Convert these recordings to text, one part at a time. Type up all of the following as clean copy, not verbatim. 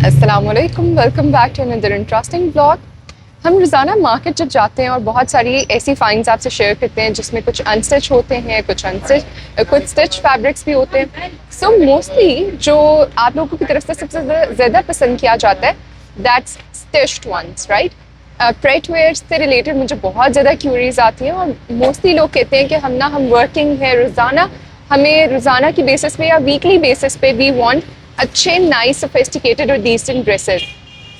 अस्सलामुअलैकुम, welcome back to another interesting blog. हम रोज़ाना मार्केट जब जाते हैं और बहुत सारी ऐसी फाइंड्स आपसे शेयर करते हैं जिसमें कुछ अनस्टिच होते हैं, कुछ स्टिच फैब्रिक्स भी होते हैं। सो मोस्टली जो आप लोगों की तरफ से सबसे ज़्यादा पसंद किया जाता है that's stitched ones, right. Pret wear से रिलेटेड मुझे बहुत ज़्यादा क्यूरीज आती हैं और मोस्टली लोग कहते हैं कि हम वर्किंग है, हमें रोज़ाना की बेसिस पे या वीकली बेसिस पे वी वांट अच्छे नाइस सोफिस्टिकेटेड और डिसेंट ड्रेसेस।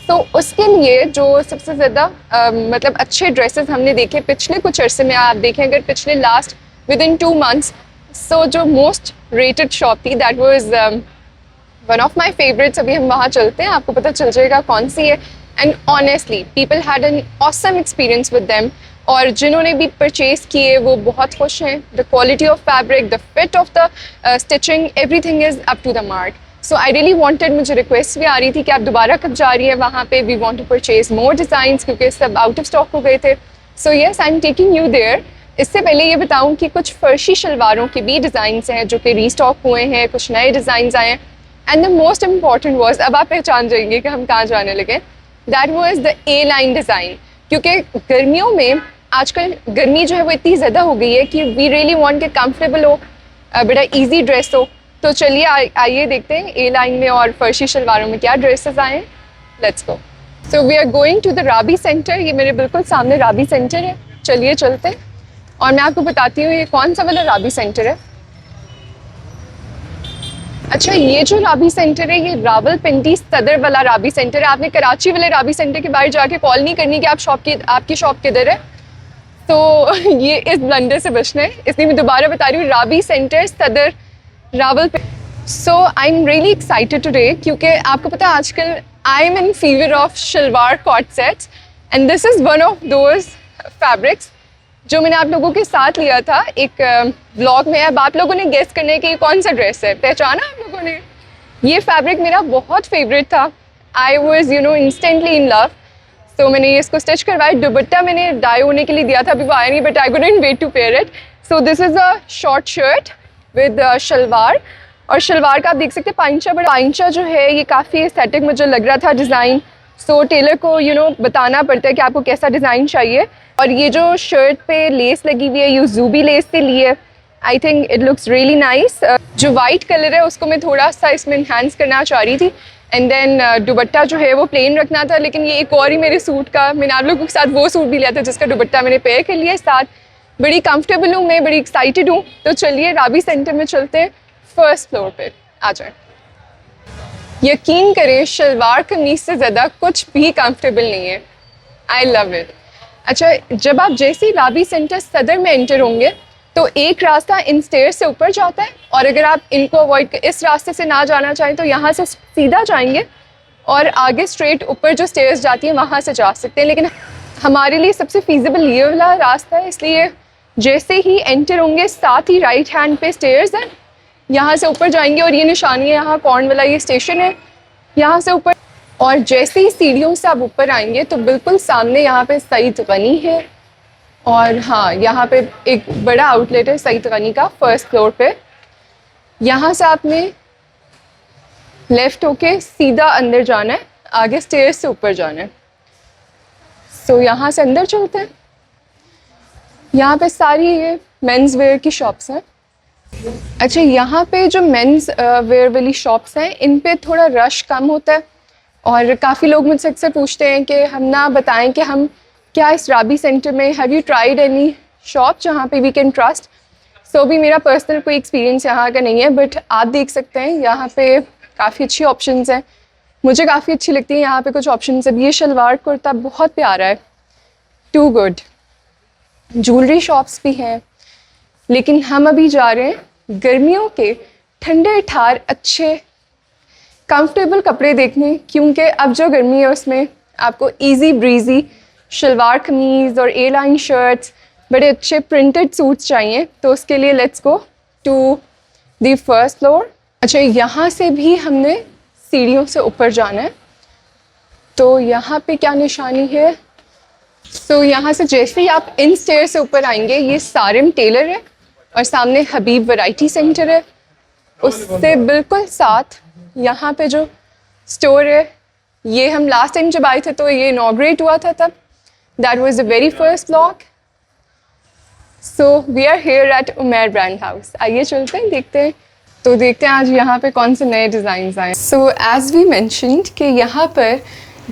तो उसके लिए जो सबसे ज़्यादा मतलब अच्छे ड्रेसेस हमने देखे पिछले कुछ अरसे में, आप देखें अगर पिछले लास्ट विद इन 2 months, सो जो मोस्ट रेटेड शॉप थी that was one of my favourites. अभी हम वहाँ चलते हैं, आपको पता चल जाएगा कौन सी है। And honestly people had an awesome experience with them, और जिन्होंने भी परचेज किए वो बहुत खुश हैं। The quality of fabric, the fit of the stitching, everything is up to the mark. So I really wanted, मुझे रिक्वेस्ट भी आ रही थी कि आप दोबारा कब जा रही है वहाँ पे, we want to purchase more designs क्योंकि सब आउट ऑफ स्टॉक हो गए थे। So yes, I am taking you there. इससे पहले ये बताऊँ कि कुछ फर्शी शलवारों के भी डिज़ाइंस हैं जो कि रीस्टॉक हुए हैं, कुछ नए डिज़ाइंस आए हैं। And the most important was, अब आप पहचान जाएंगे कि हम कहाँ जाने लगे, that was the A line design. क्योंकि गर्मियों में आजकल गर्मी जो है वो इतनी ज़्यादा हो गई है कि वी रियली वांट के कंफर्टेबल हो, बड़ा इजी ड्रेस हो। तो चलिए आइए देखते हैं ए लाइन में और फर्शी शलवारों में क्या ड्रेसेस आए हैं। Let's go. So we are going to the Rabi centre. ये मेरे बिल्कुल सामने राबी सेंटर है, चलिए चलते हैं और मैं आपको बताती हूँ ये कौन सा वाला राबी सेंटर है। अच्छा, ये जो राबी सेंटर है ये रावलपिंडी सदर वाला राबी सेंटर है। आपने कराची वाले राबी सेंटर के बाहर जाके कॉल नहीं करनी कि आपकी शॉप किधर है, तो ये इस ब्लंडर से बचना है, इसलिए मैं दोबारा बता रही हूँ, Rabi centre Saddar Rawalpindi. So I am really excited today क्योंकि आपको पता है आजकल I am in fever of shalwar cord sets and this is one of those fabrics जो मैंने आप लोगों के साथ लिया था एक ब्लॉग में। अब आप लोगों ने गेस करने की कौन सा ड्रेस है, पहचाना आप लोगों ने? ये फैब्रिक मेरा बहुत फेवरेट था, I was instantly in love. तो मैंने ये इसको स्टिच करवाया। दुपट्टा मैंने डाई होने के लिए दिया था, अभी वो आया नहीं, but I couldn't wait to pair it. So this is a short shirt with shalwar, और शलवार का आप देख सकते हैं पाइंचा, बट पाइंचा जो है ये काफ़ी एस्थेटिक मुझे लग रहा था डिज़ाइन। सो टेलर को बताना पड़ता है कि आपको कैसा डिज़ाइन चाहिए। और ये जो शर्ट पे लेस लगी हुई है ये जूबी लेस से ली है। I think it looks really nice. जो वाइट कलर है उसको मैं थोड़ा सा इसमें इन्हांस करना चाह रही थी। एंड देन दुपट्टा जो है वो प्लेन रखना था, लेकिन ये एक और ही मेरे सूट का, मैंने आप लोगों के साथ वो सूट भी लिया था जिसका दुपट्टा मैंने पेयर कर लिया साथ। बड़ी कंफर्टेबल हूँ मैं, बड़ी एक्साइटेड हूँ। तो चलिए राबी सेंटर में चलते हैं, फर्स्ट फ्लोर पे आ जाए। यकीन करें शलवार कमीज से ज़्यादा कुछ भी कंफर्टेबल नहीं है, आई लव इट। अच्छा, जब आप जैसे ही राबी सेंटर सदर में एंटर होंगे तो एक रास्ता इन स्टेयर्स से ऊपर जाता है, और अगर आप इनको अवॉइड इस रास्ते से ना जाना चाहें तो यहाँ से सीधा जाएंगे और आगे स्ट्रेट ऊपर जो स्टेयर्स जाती हैं वहाँ से जा सकते हैं। लेकिन हमारे लिए सबसे फीजिबल ये वाला रास्ता है, इसलिए जैसे ही एंटर होंगे साथ ही राइट हैंड पे स्टेयर्स हैं, यहाँ से ऊपर जाएंगे और ये निशानी है यहाँ कॉर्न वाला, ये स्टेशन है, यहाँ से ऊपर। और जैसे ही सीढ़ियों से आप ऊपर आएंगे तो बिल्कुल सामने यहाँ पे सईद गनी है, और हाँ यहाँ पे एक बड़ा आउटलेट है सईद गनी का फर्स्ट फ्लोर पे। यहाँ से आपने लेफ़्ट होके सीधा अंदर जाना है, आगे स्टेयर्स से ऊपर जाना है। सो यहाँ से अंदर चलते हैं। यहाँ पे सारी ये मेंस वेयर की शॉप्स हैं। अच्छा, यहाँ पे जो मेंस वेयर वाली शॉप्स हैं इन पे थोड़ा रश कम होता है, और काफ़ी लोग मुझसे अक्सर पूछते हैं कि हम ना बताएं कि हम क्या इस राबी सेंटर में have you tried any shop जहाँ पे वी कैन ट्रस्ट। सो भी मेरा पर्सनल कोई एक्सपीरियंस यहाँ का नहीं है, बट आप देख सकते हैं यहाँ पे काफ़ी अच्छी ऑप्शंस हैं, मुझे काफ़ी अच्छी लगती है यहाँ पे कुछ ऑप्शंस है। ये शलवार कुर्ता बहुत प्यारा है, टू गुड। ज्वेलरी शॉप्स भी हैं, लेकिन हम अभी जा रहे हैं गर्मियों के ठंडे ठार अच्छे कंफर्टेबल कपड़े देखने, क्योंकि अब जो गर्मी है उसमें आपको इजी ब्रीजी शलवार कमीज़ और ए लाइन शर्ट्स, बड़े अच्छे प्रिंटेड सूट्स चाहिए। तो उसके लिए let's go to the first floor. अच्छा, यहाँ से भी हमने सीढ़ियों से ऊपर जाना है, तो यहाँ पे क्या निशानी है? सो यहाँ से जैसे ही आप इन स्टेयर से ऊपर आएंगे ये सारिम टेलर है, और सामने हबीब वैरायटी सेंटर है। उससे बिल्कुल साथ यहाँ पे जो स्टोर है ये हम लास्ट टाइम जब आए थे तो ये इनॉग्रेट हुआ था तब, that was the very first vlog. So we are here at Umair brand house. आइए चलते हैं, देखते हैं। तो देखते हैं आज यहाँ पे कौन से नए डिज़ाइन आए। सो एज वी मैंशनड कि यहाँ पर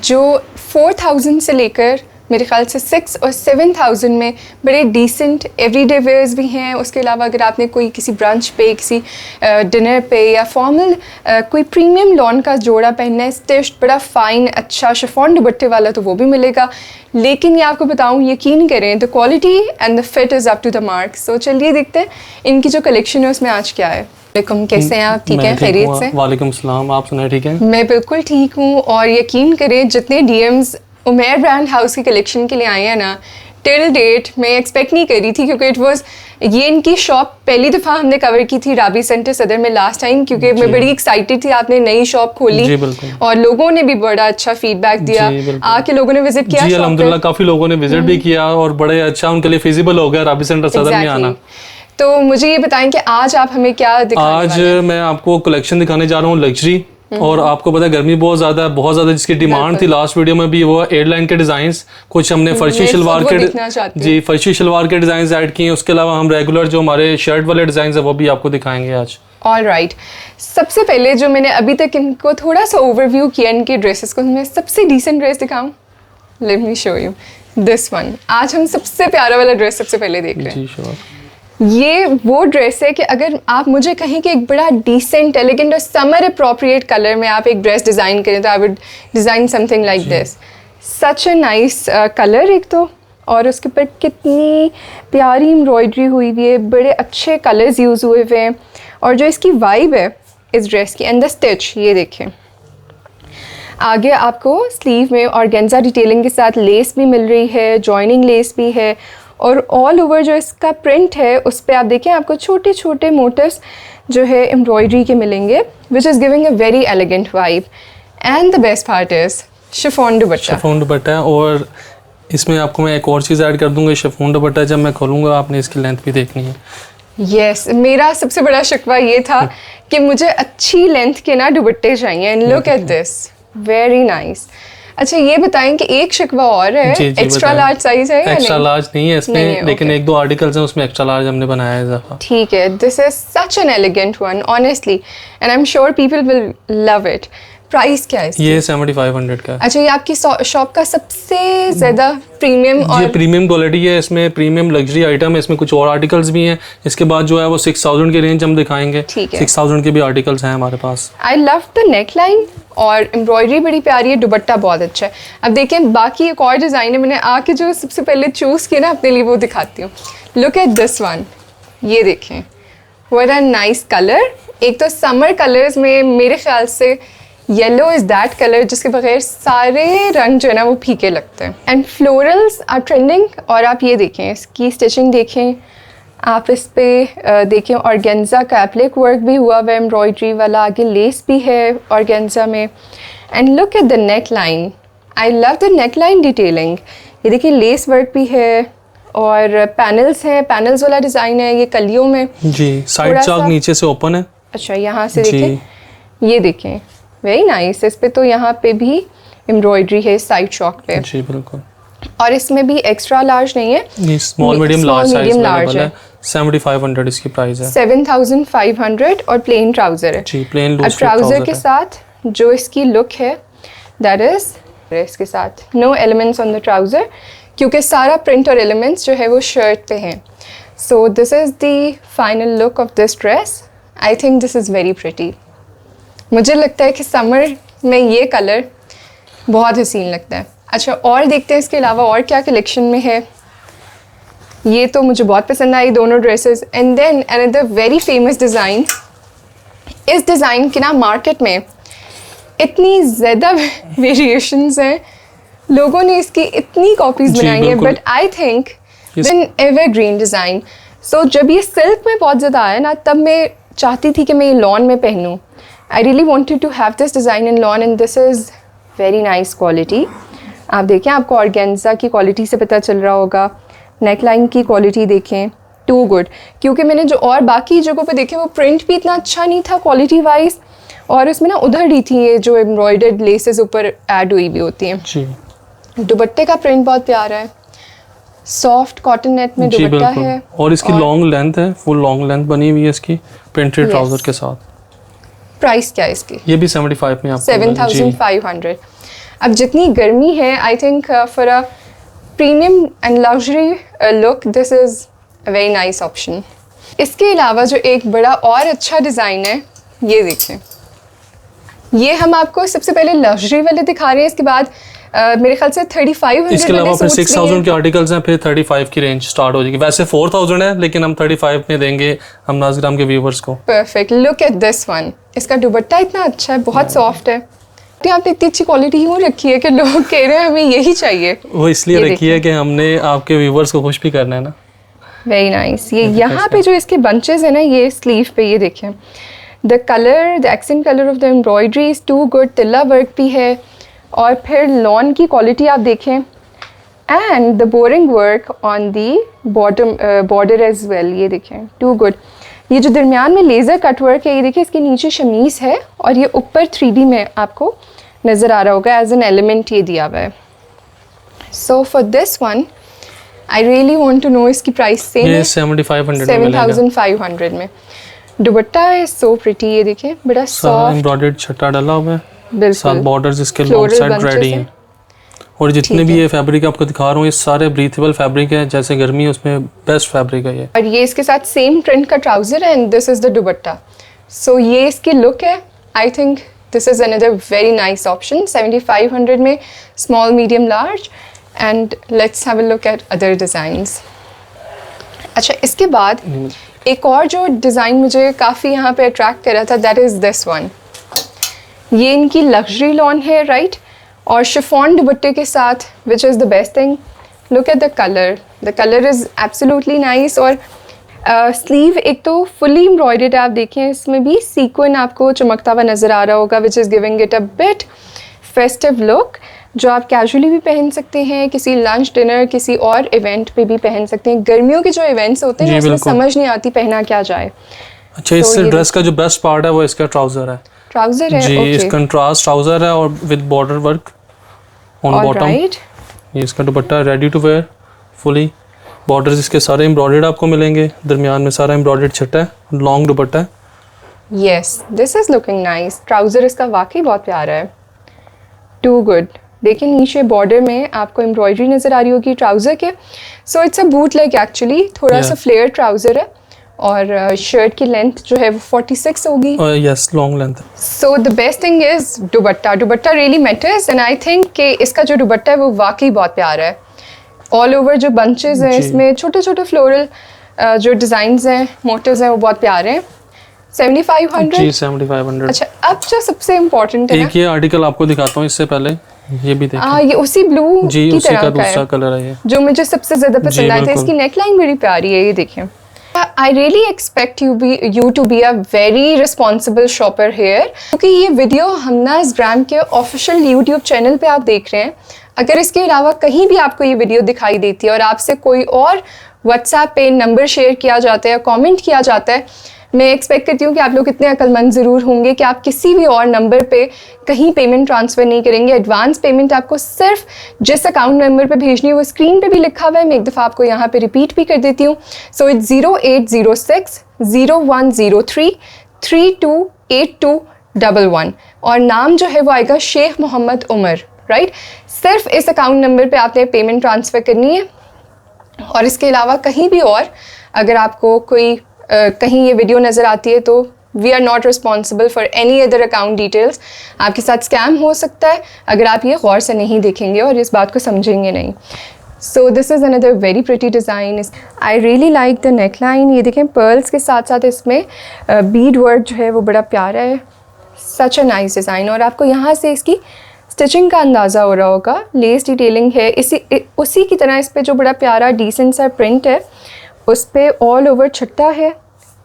जो 4000 से लेकर मेरे ख्याल से 6 और 7000 में बड़े डिसेंट एवरीडे वेयर्स भी हैं। उसके अलावा अगर आपने कोई किसी ब्रंच पे, किसी डिनर पे या फॉर्मल कोई प्रीमियम लॉन का जोड़ा पहनना है, स्टिच्ड बड़ा फ़ाइन अच्छा शिफॉन दुपट्टे वाला, तो वो भी मिलेगा। लेकिन ये आपको बताऊँ, यकीन करें, the quality and the fit is up to the mark. So चलिए देखते हैं इनकी जो कलेक्शन है उसमें आज क्या है। कैसे हैं आप? ठीक है, खैरियत से? वालेकुम सलाम, आप सुनाए ठीक हैं? मैं बिल्कुल ठीक हूँ। और यकीन करें जितने डीएम्स उमैर ब्रांड हाउस की कलेक्शन के लिए आए हैं ना, टिल डेट मैं एक्सपेक्ट नहीं करी थी, क्योंकि इट वाज ये इनकी शॉप पहली दफ़ा हमने कवर की थी राबी सेंटर सदर में लास्ट टाइम, क्योंकि मैं बड़ी एक्साइटेड थी। आपने नई शॉप खोली और लोगों ने भी बड़ा अच्छा फीडबैक दिया। आके लोगों ने विजिट किया, जी अल्हम्दुलिल्लाह काफ़ी लोगों ने विजिट भी किया और बड़े अच्छा उनके लिए फिजिबल हो गया राबी सेंटर सदर में आना। तो मुझे ये बताएं कि आज आप हमें क्या दिखाने वाले हैं? आज मैं आपको कलेक्शन दिखाने जा रहा हूँ लग्जरी। और आपको पता है गर्मी बहुत ज़्यादा जिसकी डिमांड थी लास्ट वीडियो में भी, वो एयरलाइन के डिज़ाइंस, कुछ हमने फर्शी शलवार के फर्शी शलवार के डिज़ाइन ऐड किए हैं। उसके अलावा हम रेगुलर जो हमारे शर्ट वाले डिज़ाइन है वो भी आपको दिखाएंगे आज। All right. सबसे पहले जो मैंने अभी तक इनको थोड़ा सा ओवरव्यू किया इनके ड्रेसेस को, मैं सबसे डिसेंट ड्रेस दिखाऊँ। Let me show you this one. आज हम सबसे प्यारा वाला ड्रेस सबसे पहले देख रहे हैं। ये वो ड्रेस है कि अगर आप मुझे कहें कि एक बड़ा डिसेंट एलिगेंट और समर अप्रोप्रिएट कलर में आप एक ड्रेस डिज़ाइन करें, तो I would design something like this. Such a nice colour एक तो, और उसके ऊपर कितनी प्यारी एम्ब्रॉयडरी हुई हुई है, बड़े अच्छे कलर्स यूज़ हुए हुए हैं। और जो इसकी वाइब है इस ड्रेस की एंड द स्टिच, ये देखें, आगे आपको स्लीव में ऑर्गेन्जा डिटेलिंग के साथ लेस भी मिल रही है, जॉइनिंग लेस भी है। और ऑल ओवर जो इसका प्रिंट है उस पर आप देखें, आपको छोटे छोटे मोटिव्स जो है एम्ब्रॉयडरी के मिलेंगे, which is giving a very elegant vibe. And the best part is chiffon dupatta. Chiffon दुपट्टा है, और इसमें आपको मैं एक और चीज़ ऐड कर दूंगा। शिफॉन दुपट्टा जब मैं खोलूँगा आपने इसकी लेंथ भी देखनी है। यस, मेरा सबसे बड़ा शिकवा ये था कि मुझे अच्छी लेंथ के ना दुपट्टे चाहिए। And look at this, very nice. अच्छा ये बताएं कि एक शिकवा और है, एक्स्ट्रा लार्ज साइज है या नहीं? एक्स्ट्रा लार्ज नहीं है इसमें, नहीं, लेकिन एक दो आर्टिकल्स हैं उसमें एक्स्ट्रा लार्ज हमने बनाया है इजाफा। ठीक है, this is such an elegant one honestly, and I am sure people will love it. Price क्या है? ये 7500 का। अच्छा, ये आपकी शॉप का सबसे ज्यादा प्रीमियम और ये प्रीमियम क्वालिटी है, इसमें प्रीमियम लग्जरी आइटम है, इसमें कुछ और आर्टिकल्स भी हैं। इसके बाद जो है वो 6000 की रेंज हम दिखाएंगे। 6000 के भी आर्टिकल्स हैं हमारे पास। I love the neckline और एम्ब्रॉयडरी बड़ी प्यारी है, दुपट्टा बहुत अच्छा है। अब देखें बाकी एक और डिज़ाइन है, मैंने आके जो सबसे पहले चूज़ किया ना अपने लिए वो दिखाती हूँ। लुक एट दिस वन, ये देखें, व्हाट अ नाइस कलर। एक तो समर कलर्स में मेरे ख्याल से येलो इज़ दैट कलर जिसके बगैर सारे रंग जो है ना वो फीके लगते हैं। And florals are trending. और आप ये देखें, इसकी स्टिचिंग देखें, आप इस पे देखें ऑर्गेन्जा का एप्लिक वर्क भी हुआ हुआ है एम्ब्रॉयडरी वाला, आगे लेस भी है ऑर्गेन्जा में। And look at the neck line, I love the neck line detailing. ये देखिए लेस वर्क भी है और पैनल्स हैं, पैनल्स वाला डिज़ाइन है ये कलियों में। जी, साइड चॉक नीचे से ओपन है। अच्छा, यहाँ से देखें, ये देखें, वेरी नाइस। इस पे तो यहाँ पे भी एम्ब्रॉयडरी है साइड चॉक पे। जी बिल्कुल। और इसमें भी एक्स्ट्रा लार्ज नहीं है, ये small medium large size available है। 7500 इसकी प्राइस है। 7500 और प्लेन ट्राउजर है। जी, प्लेन लूज ट्राउजर के साथ जो इसकी लुक है दैट इज इसके साथ no elements on the trouser, क्योंकि सारा प्रिंट और एलिमेंट्स जो है वो शर्ट पे हैं। सो this is the final look of this dress. I think this is very pretty. मुझे लगता है कि समर में ये कलर बहुत हसीन लगता है। अच्छा, और देखते हैं इसके अलावा और क्या कलेक्शन में है। ये तो मुझे बहुत पसंद आई दोनों dresses. And then another very famous design. इस डिज़ाइन के ना मार्केट में इतनी ज़्यादा वेरिएशंस हैं, लोगों ने इसकी इतनी कॉपीज़ बनाई हैं, but I think an evergreen design. So जब ये सिल्क में बहुत ज़्यादा आया ना, तब मैं चाहती थी कि मैं ये लॉन में पहनूँ। I really wanted to have this design in lawn and this is very nice quality. आप देखें, आपको ऑर्गेन्जा की क्वालिटी से पता चल रहा होगा, नेक लाइन की क्वालिटी देखें, टू गुड। क्योंकि मैंने जो और बाकी जगहों पे देखे वो प्रिंट भी इतना अच्छा नहीं था क्वालिटी वाइज, और उसमें ना उधर ही थी ये जो एम्ब्रॉयडर्ड लेसेस ऊपर ऐड हुई भी होती हैं जी। दुपट्टे का प्रिंट बहुत प्यारा है, सॉफ्ट कॉटन नेट में जी दुपट्टा बिल्कुल। है और इसकी लॉन्ग लेंथ है, फुल लॉन्ग लेंथ बनी हुई है इसकी प्रिंटेड Yes. ट्राउजर के साथ। प्राइस क्या है इसकी? ये भी 75 में आपको मिलेगा। जी 7,500। अब जितनी गर्मी है I think for a premium and luxury look this is a very nice option. इसके अलावा जो एक बड़ा और अच्छा डिज़ाइन है, ये देखें, ये हम आपको सबसे पहले लग्जरी वाले दिखा रहे हैं, इसके बाद मेरे ख्याल से 3500 इसके अलावा फिर 6000 के आर्टिकल्स हैं, फिर 35 की रेंज स्टार्ट हो जाएगी। वैसे 4000 है लेकिन हम 35 में देंगे हम नाज़ग्राम के व्यूवर्स को। Perfect, look at this one. इसका दुपट्टा इतना अच्छा है, बहुत सॉफ्ट है। तो आपने इतनी अच्छी क्वालिटी क्यों रखी है कि लोग कह रहे हैं हमें यही चाहिए? वो इसलिए रखी है कि हमने आपके व्यूवर्स को खुश भी करना है ना। Very nice. ये यहाँ पे जो इसके बंचेस है ना, ये स्लीव पे ये देखें, the colour, the accent colour of the embroidery is too good. तिल्ला वर्क भी है और फिर लॉन की क्वालिटी आप देखें, and the boring work on the bottom border as well. ये देखें, टू गुड। ये जो दरमियान में लेज़र कट वर्क है, ये देखिए इसके नीचे शमीज़ है और ये ऊपर 3D में आपको नज़र आ रहा होगा एज एन एलिमेंट ये दिया हुआ है। So for this one I really want to know इसकी प्राइस सेम है। 7500 में मिलेगा। 7500 में। दुपट्टा है सो प्रिटी, ये देखिए बड़ा सॉफ्ट एम्ब्रॉयडर्ड छट्टा डाला हुआ है, बिल्कुल साथ बॉर्डर्स इसके long Floral side bunches ready हैं। हैं। और जितने भी ये फैब्रिक आपको दिखा रहा हूँ ये सारे ब्रीथेबल फैब्रिक है, जैसे गर्मी है उसमें बेस्ट फैब्रिक है ये। और ये इसके साथ सेम प्रिंट का ट्राउजर है and this is the dupatta. So ये इसकी लुक है। I think this is another very nice option 7500 में, small medium large. And let's have a look at other designs. अच्छा, इसके बाद एक और जो डिज़ाइन मुझे काफ़ी यहाँ पे अट्रैक्ट कर रहा था, दैट इज़ दिस वन। ये इनकी लग्जरी लॉन है, राइट, और शिफॉन दुपट्टे के साथ, which is the best thing. Look at the colour is absolutely nice. और स्लीव एक तो फुली एम्ब्रॉयडर्ड आप देखें, इसमें भी सीक्वेंस आपको चमकता हुआ नज़र आ रहा होगा, which is giving it a bit festive look, जो आप कैजुअली भी पहन सकते हैं, किसी लंच डिनर किसी और इवेंट पे भी पहन सकते हैं। गर्मियों के जो इवेंट्स होते हैं उसमें समझ नहीं आती पहना क्या जाए। अच्छा, इस ड्रेस का जो बेस्ट पार्ट है वो इसका ट्राउजर है। ट्राउजर है जी, okay. इस कंट्रास्ट ट्राउजर है और with border work on bottom. ये इसका dupatta ready to wear fully, borders इसके सारे एम्ब्रॉयडर्ड आपको मिलेंगे, दरमियान में सारा एम्ब्रॉयडर्ड छट्टा है, लॉन्ग दुपट्टा है। Yes, this is looking nice. Trouser इसका वाकई बहुत प्यारा है, टू गुड। देखिए नीचे बॉर्डर में आपको एम्ब्रॉयडरी नज़र आ रही होगी ट्राउज़र के। सो it's a boot like actually, थोड़ा सा फ्लेयर ट्राउज़र है और शर्ट की लेंथ जो है वो 46 होगी। Yes, long length. So the best thing is dupatta really matters and I think कि इसका जो दुपट्टा है वो वाकई बहुत प्यारा है। ऑल ओवर जो बंचेस हैं इसमें छोटे छोटे फ्लोरल जो डिज़ाइंस हैं, मोटिव्स हैं, वो बहुत प्यारे हैं। 7500 जी 7500। अच्छा, अब जो सबसे इम्पोर्टेंट है एक ये आर्टिकल आपको दिखाता हूँ इससे पहले, ये भी देखिए। ये उसी ब्लू जी, की उसी तरह का का दूसरा है कलर है ये, जो मुझे सबसे ज्यादा पसंद आया था। इसकी नेकलाइन बड़ी प्यारी है, ये देखें। I really expect you to be a very responsible shopper here, क्योंकि ये वीडियो हम नाज़ग्राम के ऑफिशियल यूट्यूब चैनल पे आप देख रहे हैं। अगर इसके अलावा कहीं भी आपको ये वीडियो दिखाई देती है और आपसे कोई और व्हाट्सएप पे नंबर शेयर किया जाता है या कॉमेंट किया जाता है, मैं एक्सपेक्ट करती हूँ कि आप लोग इतने अक्लमंद ज़रूर होंगे कि आप किसी भी और नंबर पे कहीं पेमेंट ट्रांसफ़र नहीं करेंगे। एडवांस पेमेंट आपको सिर्फ जिस अकाउंट नंबर पे भेजनी है वो स्क्रीन पे भी लिखा हुआ है, मैं एक दफ़ा आपको यहाँ पे रिपीट भी कर देती हूँ। सो इट्स 0806 0103 328211 और नाम जो है वो आएगा शेख मोहम्मद उमर, राइट। सिर्फ इस अकाउंट नंबर पर आपने पेमेंट ट्रांसफ़र करनी है और इसके अलावा कहीं भी और अगर आपको कोई कहीं ये वीडियो नज़र आती है तो we are not responsible for any other account details. आपके साथ स्कैम हो सकता है अगर आप ये गौर से नहीं देखेंगे और इस बात को समझेंगे नहीं। सो this is another very pretty design. I really like the neck line. ये देखें पर्ल्स के साथ साथ इसमें बीड वर्क जो है वो बड़ा प्यारा है, सच अ नाइस डिज़ाइन। और आपको यहाँ से इसकी स्टिचिंग का अंदाज़ा हो रहा होगा, लेस डिटेलिंग है उसी की तरह। इस पर जो बड़ा प्यारा डिसेंट सा प्रिंट है उस पर ऑल ओवर छट्टा है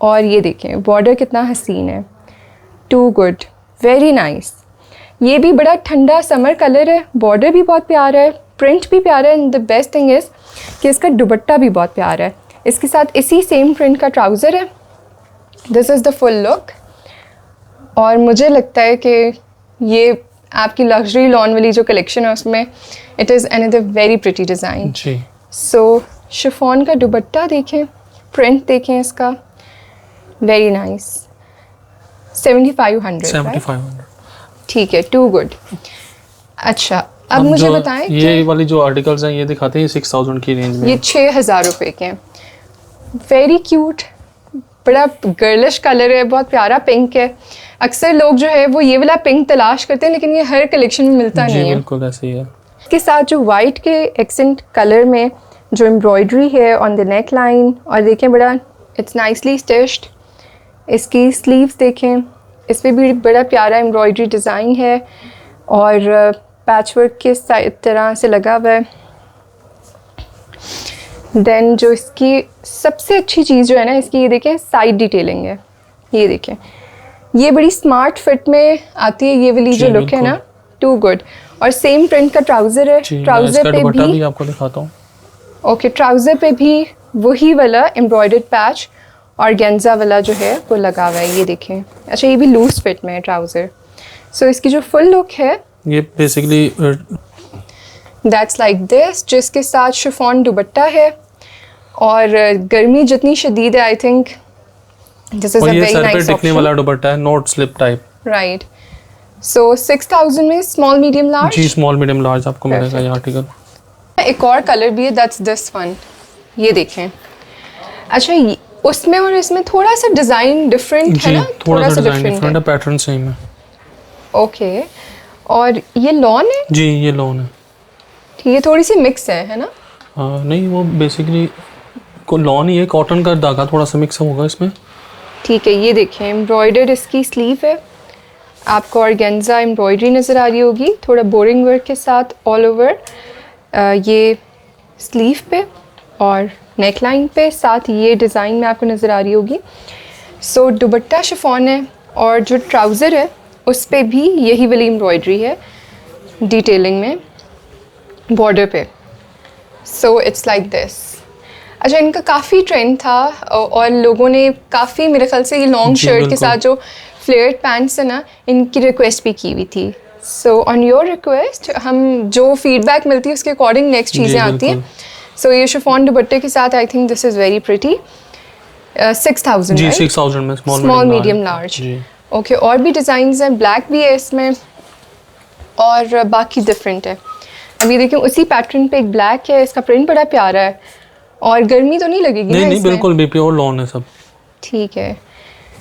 और ये देखें बॉर्डर कितना हसीन है, टू गुड, वेरी नाइस। ये भी बड़ा ठंडा समर कलर है, बॉर्डर भी बहुत प्यारा है, प्रिंट भी प्यारा है and the best thing is कि इसका दुपट्टा भी बहुत प्यारा है। इसके साथ इसी सेम प्रिंट का ट्राउज़र है। This is the full look, और मुझे लगता है कि ये आपकी लग्जरी लॉन वाली जो कलेक्शन है उसमें it is another very pretty design. जी सो शिफॉन का दुपट्टा देखें, प्रिंट देखें इसका, वेरी नाइस। 7500 7500। ठीक है, टू गुड। अच्छा अब मुझे बताएं ये वाली जो आर्टिकल्स हैं ये दिखाते हैं 6000 की रेंज में। ये 6000 रुपये के हैं। वेरी क्यूट, बड़ा गर्लिश कलर है, बहुत प्यारा पिंक है। अक्सर लोग जो है वो ये वाला पिंक तलाश करते हैं लेकिन ये हर कलेक्शन में मिलता नहीं है। बिल्कुल ऐसे ही है। इसके साथ जो वाइट के एक्सेंट कलर में जो एम्ब्रॉयडरी है ऑन द नेक लाइन, और देखें बड़ा इट्स नाइसली स्टिच्ड। इसकी स्लीव्स देखें, इस पर भी बड़ा प्यारा एम्ब्रॉयडरी डिज़ाइन है और पैचवर्क के तरह से लगा हुआ है। देन जो इसकी सबसे अच्छी चीज़ जो है ना इसकी, ये देखें साइड डिटेलिंग है। ये देखें, ये बड़ी स्मार्ट फिट में आती है ये वाली जो लुक है ना, टू गुड। और सेम प्रिंट का ट्राउज़र है, ट्राउज़र पे भी आपको दिखाता हूँ। ओके, ट्राउज़र पे भी वही वाला एम्ब्रॉयडर्ड पैच और गेंजा वाला जो है वो लगा हुआ है। ये देखें, अच्छा ये भी लूज फिट में है ट्राउज़र। सो इसकी जो फुल लुक है ये बेसिकली दैट्स लाइक दिस, जिसके साथ शिफॉन दुपट्टा है और गर्मी जितनी शदीद है I think this is a very nice टिकने वाला दुपट्टा है, नॉट स्लिप टाइप। राइट। सो 6000 में स्मॉल मीडियम लार्ज। जी स्मॉल मीडियम लार्ज आपको मिलेगा ये आर्टिकल। एक और कलर भी है, दैट्स दिस वन। ये देखें, अच्छा उसमें और इसमें थोड़ा सा डिज़ाइन डिफरेंट है ना, थोड़ा सा डिफरेंट है, पैटर्न सेम है। ओके, और ये लॉन है? जी ये लॉन है। ठीक है, थोड़ी सी मिक्स है ना? नहीं वो बेसिकली लॉन ही है, कॉटन का धागा थोड़ा सा मिक्स होगा इसमें। ठीक है, ये देखें एम्ब्रॉयडर्ड इसकी स्लीव है, आपको ऑर्गेन्जा एम्ब्रॉयडरी नज़र आ रही होगी थोड़ा बोरिंग वर्क के साथ ऑल ओवर ये स्लीव पे और नेक लाइन पे, साथ ये डिज़ाइन में आपको नज़र आ रही होगी। सो दुपट्टा शिफॉन है और जो ट्राउज़र है उस पर भी यही वाली एम्ब्रॉयडरी है डिटेलिंग में बॉर्डर पे। सो इट्स लाइक दिस। अच्छा, इनका काफ़ी ट्रेंड था और लोगों ने काफ़ी, मेरे ख्याल से ये लॉन्ग शर्ट के साथ जो फ्लेयर्ड पैंट्स है ना, इनकी रिक्वेस्ट भी की हुई थी। सो ऑन योर रिक्वेस्ट हम जो फीडबैक मिलती है उसके अकॉर्डिंग नेक्स्ट चीज़ें आती हैं। सो ये शिफॉन दुपट्टे के साथ आई think this is very pretty. 6000 जी 6000 में स्मॉल मीडियम लार्ज। ओके, और भी डिज़ाइंस हैं, ब्लैक भी है इसमें और बाकी डिफरेंट है। अभी देखिए उसी पैटर्न पे एक ब्लैक है, इसका प्रिंट बड़ा प्यारा है और गर्मी तो नहीं लगेगी ना? नहीं बिल्कुल भी प्योर लॉन है सब। ठीक है,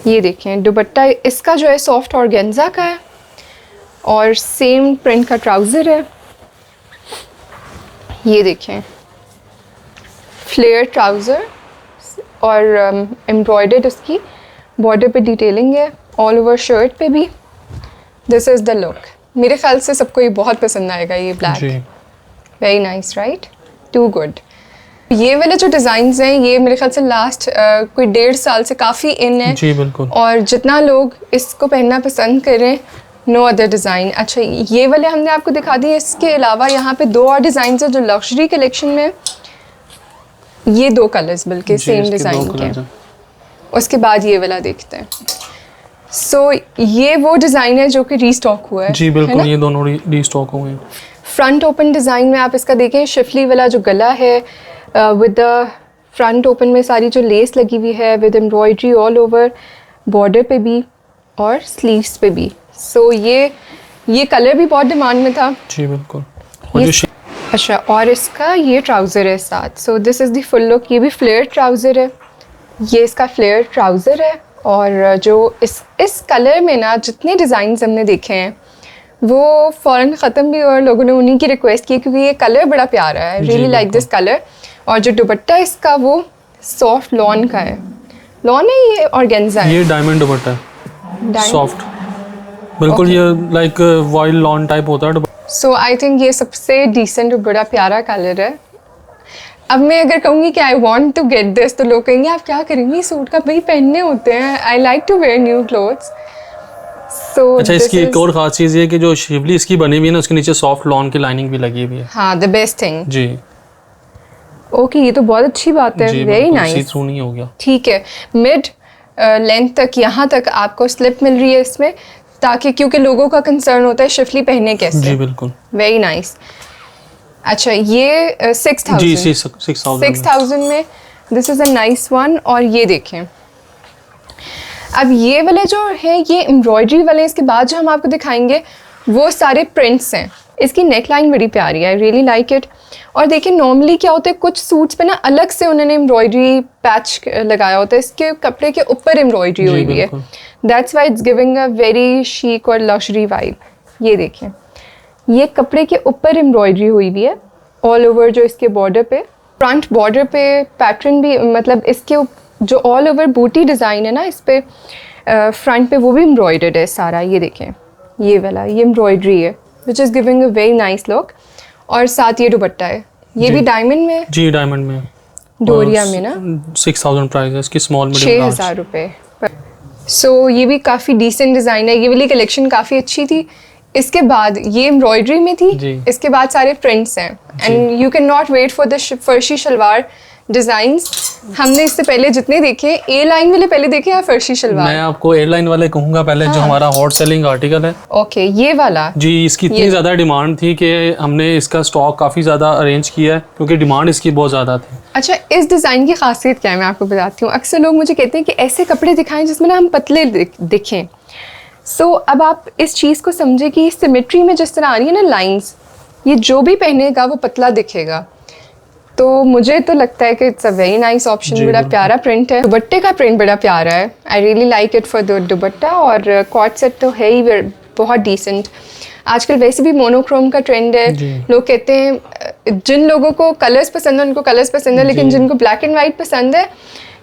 ये देखें दुपट्टा इसका जो है सॉफ्ट ऑर्गेन्जा का है और सेम प्रिंट का ट्राउज़र है। ये देखें फ्लेयर ट्राउज़र और एम्ब्रॉयडर्ड उसकी बॉर्डर पे डिटेलिंग है, ऑल ओवर शर्ट पे भी। This is the look. मेरे ख्याल से सबको ये बहुत पसंद आएगा, ये black. Very nice, right? Too good. ये वाले जो डिज़ाइंस हैं ये मेरे ख्याल से लास्ट कोई 1.5 साल से काफ़ी इन है। जी बिल्कुल। और जितना लोग इसको पहनना पसंद करें, नो अदर डिज़ाइन। अच्छा, ये वाले हमने आपको दिखा दिए, इसके अलावा यहाँ पे 2 और डिज़ाइन है जो लग्जरी कलेक्शन में, ये 2 कलर्स बल्कि सेम डिज़ाइन के। उसके बाद ये वाला देखते हैं। सो ये वो डिज़ाइन है जो कि रीस्टॉक हुआ है। जी बिल्कुल, ये दोनों रीस्टॉक हुए हैं। फ्रंट ओपन डिज़ाइन में आप इसका देखें, शिफली वाला जो गला है विद द फ्रंट ओपन में सारी जो लेस लगी हुई है with embroidery all over, border पे भी और स्लीव्स पे भी। सो ये कलर भी बहुत डिमांड में था। जी बिल्कुल। अच्छा, और इसका ये ट्राउज़र है साथ। सो this is the full look. ये भी फ्लेयर ट्राउज़र है, ये इसका फ्लेयर ट्राउज़र है। और जो इस कलर में ना जितने डिज़ाइंस हमने देखे हैं वो फ़ौरन ख़त्म भी और लोगों ने उन्हीं की रिक्वेस्ट की क्योंकि ये कलर बड़ा प्यारा है। Really like this colour. और जो दुपट्टा इसका वो सॉफ्ट लॉन का है। लॉन है ये ऑर्गेन्जा है? ये डायमंड दुपट्टा है, सॉफ्ट बिल्कुल। ये लाइक वाइल्ड लॉन टाइप होता है। सो आई थिंक ये सबसे डिसेंट और बड़ा प्यारा कलर है। अब मैं अगर कहूँगी कि I want to get this तो लोग कहेंगे आप क्या करेंगी सूट का, भाई पहनने होते हैं। I like to wear new clothes. So अच्छा, इसकी एक और खास चीज़ ये कि जो शिवली इसकी बनी हुई है ना, उसके नीचे सॉफ्ट लॉन की लाइनिंग भी लगी हुई है। हाँ, द बेस्ट थिंग। जी ओके, ये तो बहुत अच्छी बात है। Very nice. सी थ्रू नहीं हो गया। ठीक है, मिड लेंथ तक, यहाँ तक आपको स्लिप मिल रही है इसमें, ताकि क्योंकि लोगों का कंसर्न होता है शिफली पहने कैसे। जी बिल्कुल, वेरी नाइस। अच्छा ये 6000 जी 6000 में this is a nice one. और ये देखें, अब ये वाले जो है ये एम्ब्रॉयडरी वाले, इसके बाद जो हम आपको दिखाएंगे वो सारे प्रिंट्स हैं। इसकी नेक लाइन बड़ी प्यारी है, आई रियली लाइक इट। और देखिए नॉर्मली क्या होता है, कुछ सूट्स पे ना अलग से उन्होंने एम्ब्रॉयडरी पैच लगाया होता है, इसके कपड़े के ऊपर एम्ब्रॉयडरी हुई हुई है, that's why it's giving a very chic और लग्जरी वाइब। ये देखें, ये कपड़े के ऊपर एम्ब्रॉयडरी हुई हुई है ऑल ओवर, जो इसके बॉर्डर पे, फ्रंट बॉर्डर पे पैटर्न भी, मतलब इसके जो ऑल ओवर बूटी डिज़ाइन है ना इस पे फ्रंट पे, वो भी एम्ब्रॉयडर्ड है सारा। ये देखें, ये वाला ये एम्ब्रॉयडरी है which is giving a very nice look. और साथ ये दुपट्टा है, ये भी डायमंड में, जी डायमंड में, डोरिया में ना। 6000 प्राइस है इसकी, स्मॉल मीडियम लार्ज। 6000 रुपये। सो ये भी काफ़ी डिसेंट डिज़ाइन है, ये वाली कलेक्शन काफ़ी अच्छी थी। इसके बाद ये एम्ब्रॉयडरी में थी, इसके बाद सारे प्रिंट्स हैं, and you can not wait for the farshi shalwar designs. हमने इससे पहले जितने देखे, ए लाइन वाले पहले देखे या फर्शी शलवार? मैं आपको ए लाइन वाले कहूँगा पहले, जो हमारा हॉट सेलिंग आर्टिकल है। ओके, ये वाला जी, इसकी इतनी ज़्यादा डिमांड थी कि हमने इसका स्टॉक काफ़ी ज़्यादा अरेंज किया है, क्योंकि डिमांड इसकी बहुत ज़्यादा थी। अच्छा, इस डिज़ाइन की खासियत क्या है मैं आपको बताती हूँ। अक्सर लोग मुझे कहते हैं कि ऐसे कपड़े दिखाएं जिसमें ना हम पतले दिखें। सो अब आप इस चीज़ को समझे कि सिमेट्री में जिस तरह आ रही है ना लाइंस, ये जो भी पहनेगा वो पतला दिखेगा। तो मुझे तो लगता है कि it's a very nice option. बड़ा प्यारा प्रिंट है, दुपट्टे का प्रिंट बड़ा प्यारा है, I really like it for the दुपट्टा। और कॉट सेट तो है ही बहुत डिसेंट। आजकल वैसे भी मोनोक्रोम का ट्रेंड है, लोग कहते हैं जिन लोगों को कलर्स पसंद है उनको कलर्स पसंद है, लेकिन जिनको ब्लैक एंड वाइट पसंद है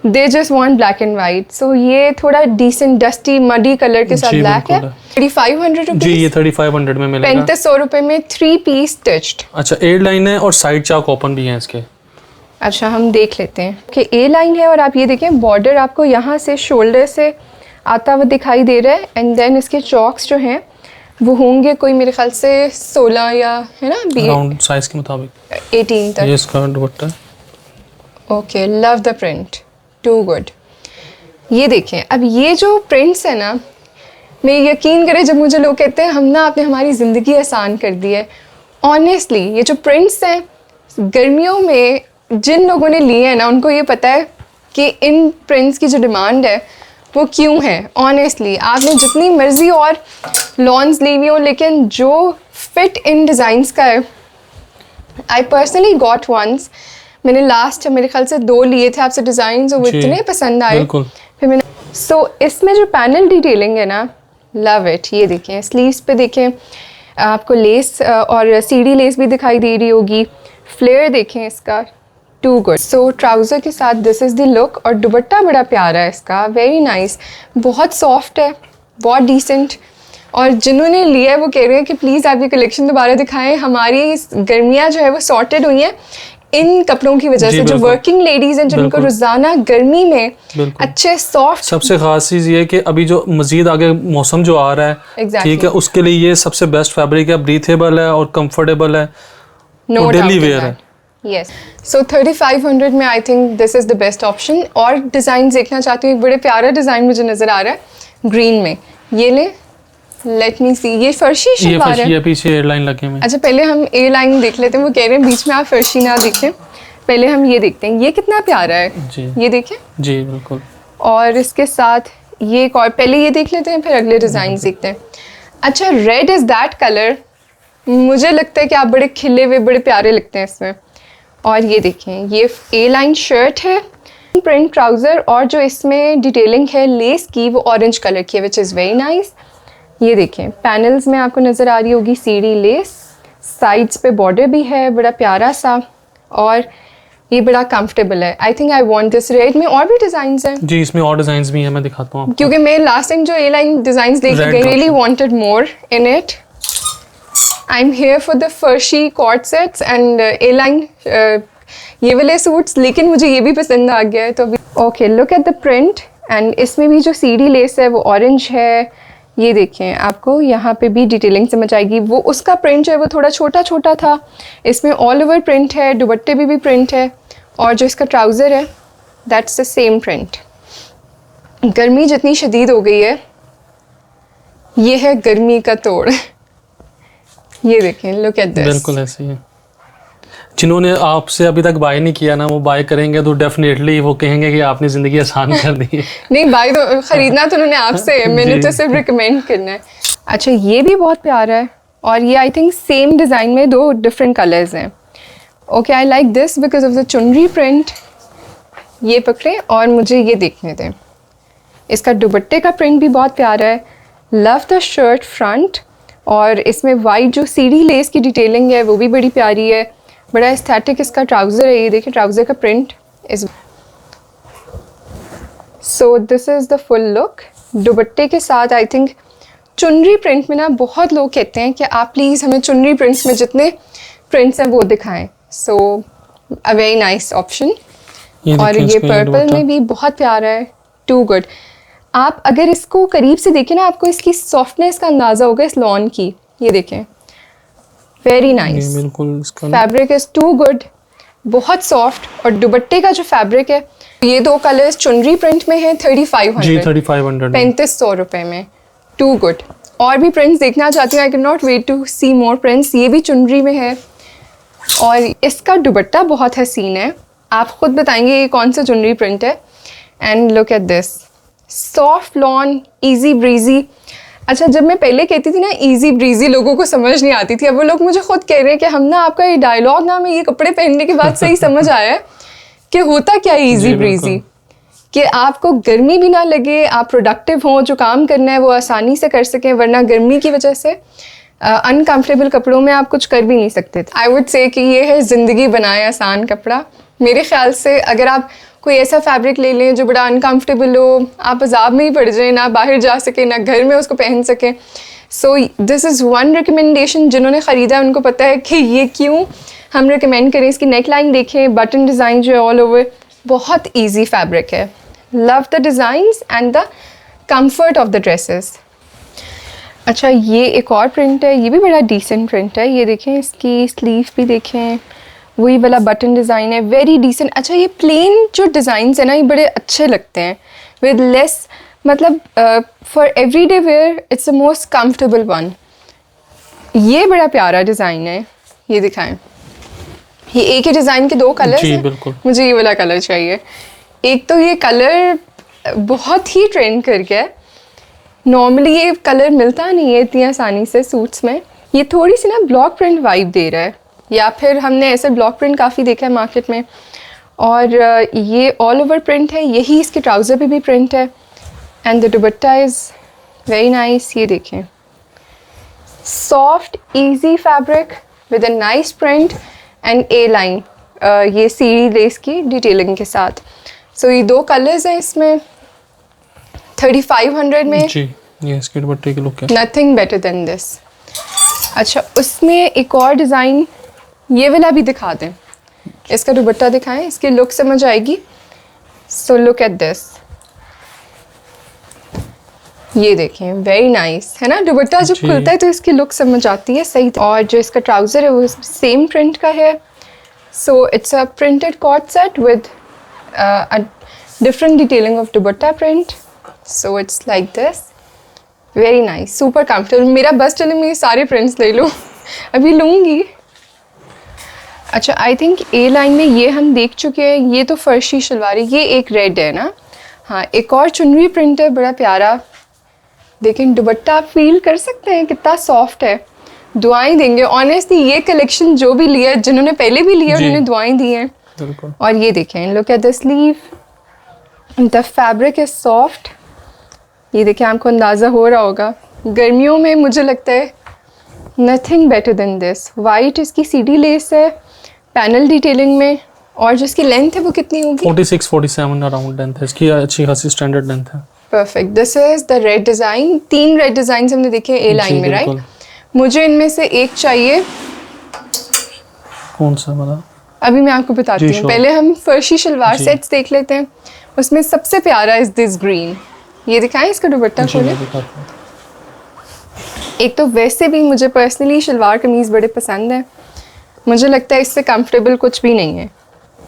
they just want black and white. So ये थोड़ा डिसेंट डस्टी मडी कलर के साथ ब्लैक है। 3500 रुपीज। जी, ये 3500 में मिलेगा। 3500 रुपये में 3 पीस स्टिच्ड। अच्छा, ए लाइन है और साइड चाक ओपन भी है इसके। अच्छा, हम देख लेते हैं कि ए लाइन है, और आप ये देखें बॉर्डर आपको यहाँ से शोल्डर से आता हुआ दिखाई दे रहा है, एंड देन इसके चॉक्स जो हैं वो होंगे कोई मेरे ख्याल से 16 या है ना, राउंड साइज के मुताबिक 18 तक। ये इसका dupatta. Okay, love the print, too good. ये देखें, अब ये जो प्रिंट्स है ना, मैं यकीन करें जब मुझे लोग कहते हैं हम ना आपने हमारी ज़िंदगी आसान कर दी है, ऑनेस्टली ये जो प्रिंट्स हैं गर्मियों में जिन लोगों ने लिए हैं ना उनको ये पता है कि इन प्रिंट्स की जो डिमांड है वो क्यों है। ऑनेस्टली आपने जितनी मर्जी और लॉन्स ली हुई हो, लेकिन जो फिट इन डिज़ाइंस का है, आई पर्सनली गॉट वंस, मैंने लास्ट मेरे ख्याल से 2 लिए थे आपसे डिज़ाइन, वो इतने पसंद आए फिर मैंने। सो इसमें जो पैनल डिटेलिंग है ना, लव इट। ये देखें, स्लीव्स पे देखें आपको लेस और सीडी लेस भी दिखाई दे रही होगी, फ्लेयर देखें इसका, टू गुड। सो ट्राउज़र के साथ दिस इज़ द लुक। और दुपट्टा बड़ा प्यारा है इसका, वेरी नाइस, बहुत सॉफ्ट है, बहुत डिसेंट। और जिन्होंने लिया है वो कह रहे हैं कि प्लीज़ आप ये कलेक्शन दोबारा दिखाएं, हमारी गर्मियाँ जो है वो सॉर्टेड हुई हैं इन कपड़ों की वजह से। जो वर्किंग लेडीज हैं जिनको रोजाना गर्मी में अच्छे सॉफ्ट, सबसे खास चीज़ ये है कि अभी जो मजीद आगे मौसम जो आ रहा है, ठीक है, उसके लिए ये सबसे बेस्ट फैब्रिक है, ब्रीथेबल है और कंफर्टेबल है, डेली वेयर है। यस, सो 3500 में आई think this is the best option. और डिज़ाइन देखना चाहती हूँ, एक बड़े प्यारा डिज़ाइन मुझे नज़र आ रहा है ग्रीन में, ये ले, लेट मी सी। ये फर्शी शलवार है, ये पीछे ए लाइन लगे हुए हैं। अच्छा, पहले हम ए लाइन देख लेते हैं, वो कह रहे हैं बीच में आप फर्शी ना देखें, पहले हम ये देखते हैं। ये कितना प्यारा है जी, ये देखें। जी बिल्कुल। और इसके साथ ये एक और, पहले ये देख लेते हैं फिर अगले डिज़ाइन देखते हैं। अच्छा, रेड इज़ दैट कलर, मुझे लगता है कि आप बड़े खिले हुए बड़े प्यारे लगते हैं इसमें। और ये देखें, ये ए लाइन शर्ट है, प्रिंट ट्राउज़र, और जो इसमें डिटेलिंग है लेस की वो ऑरेंज कलर की है, विच इज़ वेरी नाइस। ये देखें, पैनल्स में आपको नज़र आ रही होगी सीडी लेस, साइड्स पे बॉर्डर भी है बड़ा प्यारा सा, और ये बड़ा कंफर्टेबल है। I think I want this. Red में और भी डिज़ाइंस हैं जी, इसमें और डिज़ाइंस भी हैं, मैं दिखाता हूँ, क्योंकि मैं लास्ट टाइम जो ए लाइन डिज़ाइंस देख के गई, really wanted more in it. I am here for the farshi cord sets and A line ये वाले सूट्स, लेकिन मुझे ये भी पसंद आ गया है। तो okay, look at the print, and इसमें भी जो सीडी लेस है वो ऑरेंज है। ये देखें, आपको यहाँ पे भी डिटेलिंग समझ आएगी। वो उसका प्रिंट जो है वो थोड़ा छोटा छोटा था, इसमें ऑल ओवर प्रिंट है, दुपट्टे भी प्रिंट है, और जो इसका ट्राउज़र है दैट्स द सेम प्रिंट। गर्मी जितनी शदीद हो गई है, ये है गर्मी का तोड़। ये देखें, लुक एट दिस। बिल्कुल ऐसे ही है। जिन्होंने आपसे अभी तक बाय नहीं किया ना, वो बाय करेंगे तो डेफिनेटली वो कहेंगे कि आपने ज़िंदगी आसान कर दी है। नहीं, बाय तो खरीदना तो उन्होंने आपसे है, मैंने तो सिर्फ रिकमेंड करना है। अच्छा, ये भी बहुत प्यारा है और ये आई थिंक सेम डिज़ाइन में 2 डिफरेंट कलर्स हैं। Okay, I like this because of the चुनरी प्रिंट। ये पकड़े और मुझे ये देखने दें। इसका दुपट्टे का प्रिंट भी बहुत प्यारा है। लव द शर्ट फ्रंट, और इसमें वाइट जो सीढ़ी लेस की डिटेलिंग है वो भी बड़ी प्यारी है। बड़ा एस्थेटिक इसका ट्राउज़र है। ये देखिए ट्राउज़र का प्रिंट इस। सो this is the full look. दुपट्टे के साथ आई थिंक चुनरी प्रिंट में ना बहुत लोग कहते हैं कि आप प्लीज़ हमें चुनरी प्रिंट्स में जितने प्रिंट्स हैं वो दिखाएं। So a very nice option. और ये पर्पल में भी बहुत प्यारा है। Too good. आप अगर इसको करीब से देखें ना, आपको इसकी सॉफ्टनेस का अंदाज़ा होगा इस लॉन की। ये देखें, वेरी नाइस। बिल्कुल, फैब्रिक इज़ टू गुड, बहुत सॉफ्ट। और दुपट्टे का जो फैब्रिक है, ये 2 कलर्स चुनरी प्रिंट में है 3500 जी 3500 3500 रुपये में। Too good. और भी प्रिंट्स देखना चाहती हूँ, I can not wait to see more prints. ये भी चुनरी में है और इसका दुपट्टा बहुत हसीन है। आप खुद बताएंगे ये कौन सा चुनरी प्रिंट है। And look at this, soft lawn, easy breezy. अच्छा, जब मैं पहले कहती थी ना इजी ब्रीजी, लोगों को समझ नहीं आती थी। अब वो लोग मुझे खुद कह रहे हैं कि हम ना आपका ये डायलॉग ना हमें ये कपड़े पहनने के बाद सही समझ आया है कि होता क्या इजी ब्रीजी, कि आपको गर्मी भी ना लगे, आप प्रोडक्टिव हों, जो काम करना है वो आसानी से कर सकें। वरना गर्मी की वजह से अनकम्फर्टेबल कपड़ों में आप कुछ कर भी नहीं सकते। आई वुड से कि ये है ज़िंदगी बनाए आसान कपड़ा। मेरे ख्याल से अगर आप कोई ऐसा फैब्रिक ले लें जो बड़ा अनकम्फर्टेबल हो, आप अजाब में ही पड़ जाए, ना बाहर जा सके ना घर में उसको पहन सकें। सो दिस इज़ वन रिकमेंडेशन। जिन्होंने ख़रीदा है उनको पता है कि ये क्यों हम रिकमेंड करें। इसकी नेक लाइन देखें, बटन डिज़ाइन जो है ऑल ओवर, बहुत ईजी फैब्रिक है। Love the designs and the comfort of the dresses. अच्छा, ये एक और प्रिंट है, ये भी बड़ा डिसेंट प्रिंट है। ये देखें, इसकी स्लीव भी देखें, वही वाला बटन डिज़ाइन है, वेरी डिसेंट। अच्छा, ये प्लेन जो डिज़ाइंस है ना, ये बड़े अच्छे लगते हैं विद लेस, मतलब for every day wear it's the most comfortable one. ये बड़ा प्यारा डिज़ाइन है। ये दिखाएं, ये एक ही डिज़ाइन के 2 कलर्स हैं। बिल्कुल, मुझे ये वाला कलर चाहिए। एक तो ये कलर बहुत ही ट्रेंड कर गया है, नॉर्मली ये कलर मिलता नहीं है इतनी आसानी से सूट्स में। ये थोड़ी सी ना ब्लॉक प्रिंट वाइब दे रहा है, या फिर हमने ऐसे ब्लॉक प्रिंट काफ़ी देखा है मार्केट में। और ये ऑल ओवर प्रिंट है, यही इसके ट्राउज़र पे भी प्रिंट है। And the dupatta is very nice. ये देखें, soft easy fabric with a nice print and A line, ये सीढ़ी लेस की डिटेलिंग के साथ। सो ये 2 कलर्स हैं इसमें 3500 में जी। ये इसके दुपट्टे की लुक है, नथिंग बेटर देन दिस। अच्छा, उसमें एक और डिज़ाइन, ये वाला भी दिखा दें। इसका दुपट्टा दिखाएं, इसकी लुक समझ आएगी। सो लुक एट दिस, ये देखें, वेरी नाइस है ना। दुपट्टा जब खुलता है तो इसकी लुक समझ आती है सही। और जो इसका ट्राउज़र है वो सेम प्रिंट का है। So it's a printed cord set with a different detailing of dupatta print. So it's like this, very nice, super comfortable. मेरा बस चले मैं ये सारे प्रिंट्स ले लूँ, अभी लूँगी। अच्छा, आई थिंक ए लाइन में ये हम देख चुके हैं। ये तो फर्शी शलवार है, ये एक रेड है ना। हाँ, एक और चुनरी प्रिंट है, बड़ा प्यारा। देखें, दुपट्टा आप फील कर सकते हैं कितना सॉफ्ट है। दुआएं देंगे ऑनेस्टली, ये कलेक्शन जो भी लिया, जिन्होंने पहले भी लिया उन्होंने दुआएं दी हैं। और ये देखें, look at the sleeve, the fabric is soft. ये देखें, आपको अंदाज़ा हो रहा होगा गर्मियों में मुझे लगता है nothing better than this. White इसकी सीढ़ी लेस है पैनल डिटेलिंग में, और जिसकी लेंथ है वो कितनी होगी? 46-47 अराउंड लेंथ है इसकी, अच्छी खासी स्टैंडर्ड लेंथ है। Perfect. This is the red design. 3 red design हमने देखे ए लाइन में, राइट? मुझे इनमें से एक चाहिए। कौन सा वाला? अभी मैं आपको बताती हूँ। पहले हम फर्शी शलवार सेट्स देख लेते हैं। उसमें सबसे प्यारा इज दिस ग्रीन। ये दिखाएं, इसका दुपट्टा खोलें। एक तो वैसे भी मुझे पर्सनली शलवार कमीज़ बड़े पसंद है, मुझे लगता है इससे कंफर्टेबल कुछ भी नहीं है।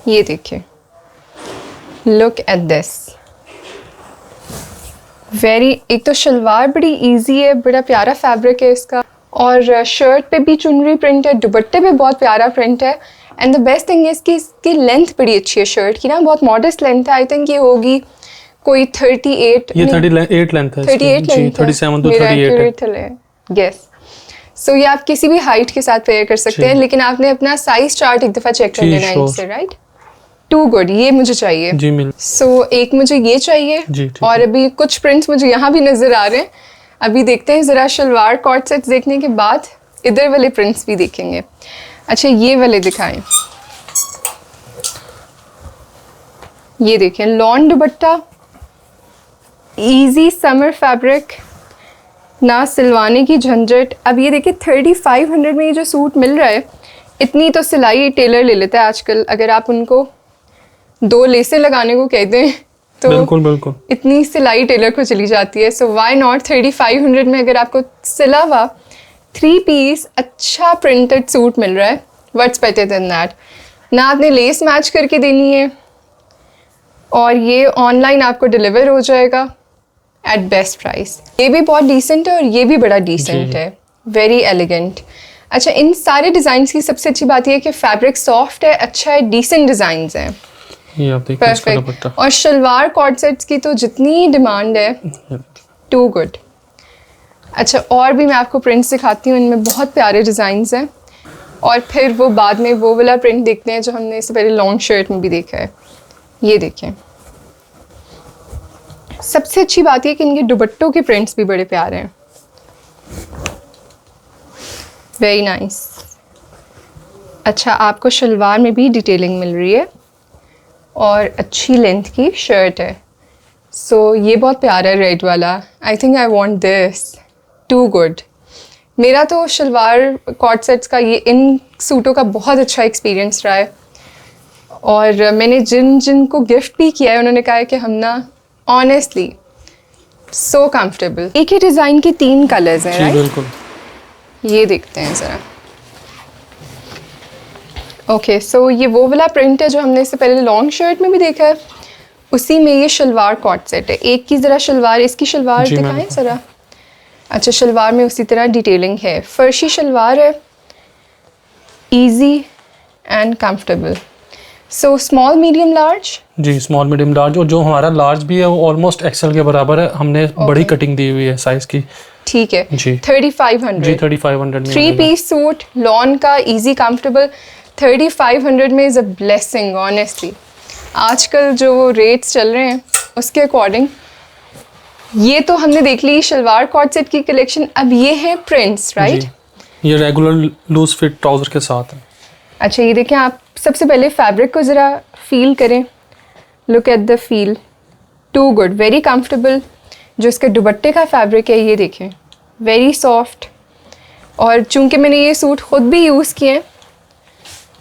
ये देखिए, लुक एट दिस, एक तो शलवार बड़ी इजी है, बड़ा प्यारा फैब्रिक है इसका, और शर्ट पे भी चुनरी प्रिंट है, दुपट्टे पे बहुत प्यारा प्रिंट है। And the best thing is कि इसकी लेंथ बड़ी अच्छी है शर्ट की ना, बहुत मॉडेस्ट लेंथ है। आई थिंक ये होगी कोई 38, ये 38 लेंथ है, 38 लेंथ, 37 तो 38 है। यस, सो ये आप किसी भी हाइट के साथ पेयर कर सकते हैं, लेकिन आपने अपना साइज चार्ट एक दफ़ा चेक कर लेना है इससे, राइट? टू गुड, ये मुझे चाहिए जी मिल। सो एक मुझे ये चाहिए जी, और अभी कुछ प्रिंट्स मुझे यहाँ भी नज़र आ रहे हैं। अभी देखते हैं ज़रा शलवार कॉर्ड सेट्स देखने के बाद इधर वाले प्रिंट्स भी देखेंगे। अच्छा ये वाले दिखाएं, ये देखें, लॉन दुपट्टा, इजी समर फैब्रिक, ना सिलवाने की झंझट। अब ये देखिए 3500 में ये जो सूट मिल रहा है, इतनी तो सिलाई टेलर ले लेता है आजकल। अगर आप उनको 2 लेसें लगाने को कहते हैं तो बिल्कुल इतनी सिलाई टेलर को चली जाती है। सो व्हाई नॉट 3500 में अगर आपको सिला हुआ 3 पीस अच्छा प्रिंटेड सूट मिल रहा है, व्हाट्स बेटर देन दैट। ना आपने लेस मैच करके देनी है और ये ऑनलाइन आपको डिलीवर हो जाएगा एट बेस्ट प्राइस। ये भी बहुत डिसेंट है और ये भी बड़ा डिसेंट है, वेरी एलिगेंट। अच्छा, इन सारे डिज़ाइन की सबसे अच्छी बात यह है कि फैब्रिक सॉफ्ट है, अच्छा है, डिसेंट डिज़ाइन हैं, ये आप देखिए इसका दुपट्टा। और शलवार कॉर्ड सेट्स की तो जितनी डिमांड है, टू गुड। अच्छा, और भी मैं आपको प्रिंट्स दिखाती हूँ, इनमें बहुत प्यारे डिज़ाइंस हैं, और फिर वो बाद में वो वाला प्रिंट देखते हैं जो हमने इससे पहले लॉन्ग शर्ट में भी देखा है। ये देखें, सबसे अच्छी बात यह कि इनके दुपट्टों के प्रिंट्स भी बड़े प्यारे हैं, वेरी नाइस। अच्छा, आपको शलवार में भी डिटेलिंग मिल रही है और अच्छी लेंथ की शर्ट है। सो ये बहुत प्यारा है रेड वाला, I think I want this, too good. मेरा तो शलवार कॉर्ड सेट्स का ये इन सूटों का बहुत अच्छा एक्सपीरियंस रहा है, और मैंने जिनको गिफ्ट भी किया है उन्होंने कहा है कि हम ना ऑनेस्टली सो कंफर्टेबल। एक ही डिज़ाइन के 3 कलर्स हैं, राइट? बिल्कुल। ये देखते हैं ज़रा। ओके, सो ये वो वाला प्रिंट है जो हमने इससे पहले लॉन्ग शर्ट में भी देखा है, उसी में ये शलवार कॉर्ड सेट है। एक की ज़रा शलवार, इसकी शलवार दिखाएं ज़रा। अच्छा, शलवार में उसी तरह डिटेलिंग है, फर्शी शलवार है, easy and comfortable. So small medium large, जी स्मॉल मीडियम लार्ज, और जो हमारा लार्ज भी है वो ऑलमोस्ट एक्सेल के बराबर है, हमने बड़ी कटिंग दी हुई है साइज की। ठीक है जी, 3500 जी 3500 में 3 पीस सूट लॉन का, इजी कंफर्टेबल, 3500 में इज़ अ ब्लेसिंग ऑनेस्टली। आजकल जो रेट्स चल रहे हैं उसके अकॉर्डिंग ये तो हमने देख ली शलवार कॉर्ड सेट की कलेक्शन। अब ये है प्रिंट्स, राइट? ये रेगुलर लूज फिट ट्राउजर के साथ है। अच्छा, ये देखें, आप सबसे पहले फैब्रिक को ज़रा फील करें, look at the feel, too good, very comfortable. जो इसके दुपट्टे का फैब्रिक है ये देखें, वेरी सॉफ्ट, और चूंकि मैंने ये सूट ख़ुद भी यूज़ किए हैं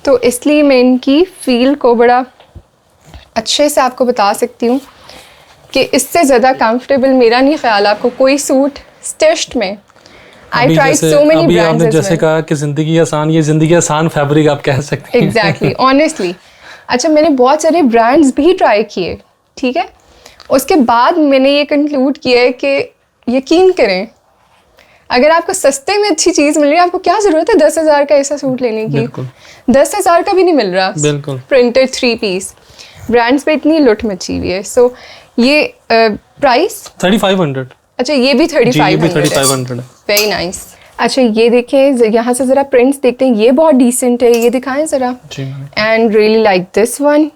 तो इसलिए मैं इनकी फील को बड़ा अच्छे से आपको बता सकती हूँ कि इससे ज़्यादा कंफर्टेबल मेरा नहीं ख्याल आपको कोई सूट स्टिच्ड में। I tried so many brands. जैसे कहा कि ज़िंदगी आसान, ये ज़िंदगी आसान फैब्रिक आप कह सकते हैं। Exactly, honestly. अच्छा, मैंने बहुत सारे ब्रांड्स भी ट्राई किए, ठीक है, उसके बाद मैंने ये कंक्लूड किया है कि यकीन करें, अगर आपको सस्ते में अच्छी चीज़ मिल रही है, आपको क्या ज़रूरत है 10,000 का ऐसा सूट लेने की? 10,000 का भी नहीं मिल रहा, बिल्कुल प्रिंटेड 3 पीस। ब्रांड्स पे इतनी लुट मची हुई है। सो ये प्राइस 3500। अच्छा, ये भी 3500 है, वेरी नाइस। अच्छा, ये देखें, यहाँ से ज़रा प्रिंट्स देखते हैं, ये बहुत डिसेंट है, ये दिखाएं ज़रा। And really like this one,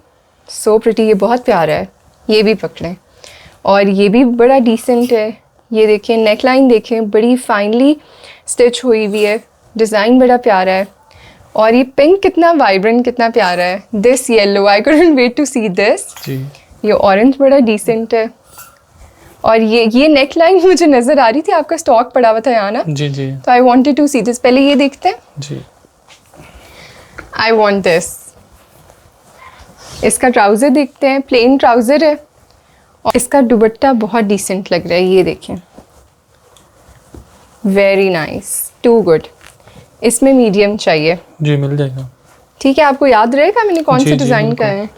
so pretty, ये बहुत प्यारा है, ये भी पकड़ें, और ये भी बड़ा डिसेंट है। ये देखें, नेक लाइन देखें, बड़ी फाइनली स्टिच हुई हुई है, डिज़ाइन बड़ा प्यारा है, और ये पिंक कितना वाइब्रेंट, कितना प्यारा है। This yellow, I couldn't wait to see this. ये ऑरेंज बड़ा डिसेंट है, और ये नेक लाइन मुझे नज़र आ रही थी, आपका स्टॉक पड़ा हुआ था यहाँ ना, जी जी, तो I wanted to see this. पहले ये देखते हैं जी, आई वांट दिस। इसका ट्राउज़र देखते हैं, प्लेन ट्राउज़र है, और इसका दुपट्टा बहुत डिसेंट लग रहा है, ये देखें, वेरी नाइस, टू गुड। इसमें मीडियम चाहिए, जी मिल जाएगा। ठीक है, आपको याद रहेगा मैंने कौन से डिज़ाइन का है?